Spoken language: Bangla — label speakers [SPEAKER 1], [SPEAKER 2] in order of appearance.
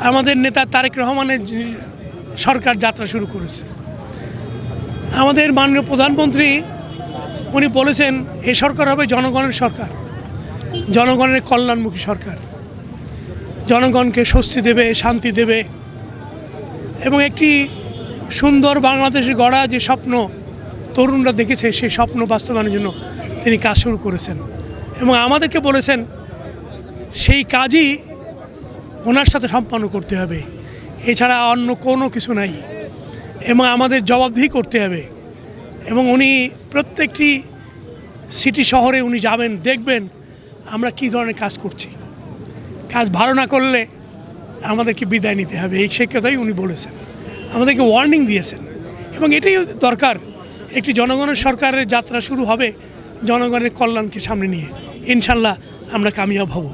[SPEAKER 1] আমাদের নেতা তারেক রহমানের সরকার যাত্রা শুরু করেছে। আমাদের মাননীয় প্রধানমন্ত্রী উনি বলেছেন এই সরকার হবে জনগণের সরকার, জনগণের কল্যাণমুখী সরকার, জনগণকে স্বস্তি দেবে, শান্তি দেবে এবং একটি সুন্দর বাংলাদেশ গড়া যে স্বপ্ন তরুণরা দেখেছে সেই স্বপ্ন বাস্তবায়নের জন্য তিনি কাজ শুরু করেছেন এবং আমাদেরকে বলেছেন সেই কাজই ওনার সাথে সম্পন্ন করতে হবে, এছাড়া অন্য কোনো কিছু নাই এবং আমাদের জবাবদিহি করতে হবে। এবং উনি প্রত্যেকটি সিটি শহরে উনি যাবেন, দেখবেন আমরা কী ধরনের কাজ করছি, কাজ ভালো না করলে আমাদেরকে বিদায় নিতে হবে, এই সে কথাই উনি বলেছেন, আমাদেরকে ওয়ার্নিং দিয়েছেন এবং এটাই দরকার। একটি জনগণের সরকারের যাত্রা শুরু হবে জনগণের কল্যাণকে সামনে নিয়ে, ইনশাল্লাহ আমরা কামিয়াব হব।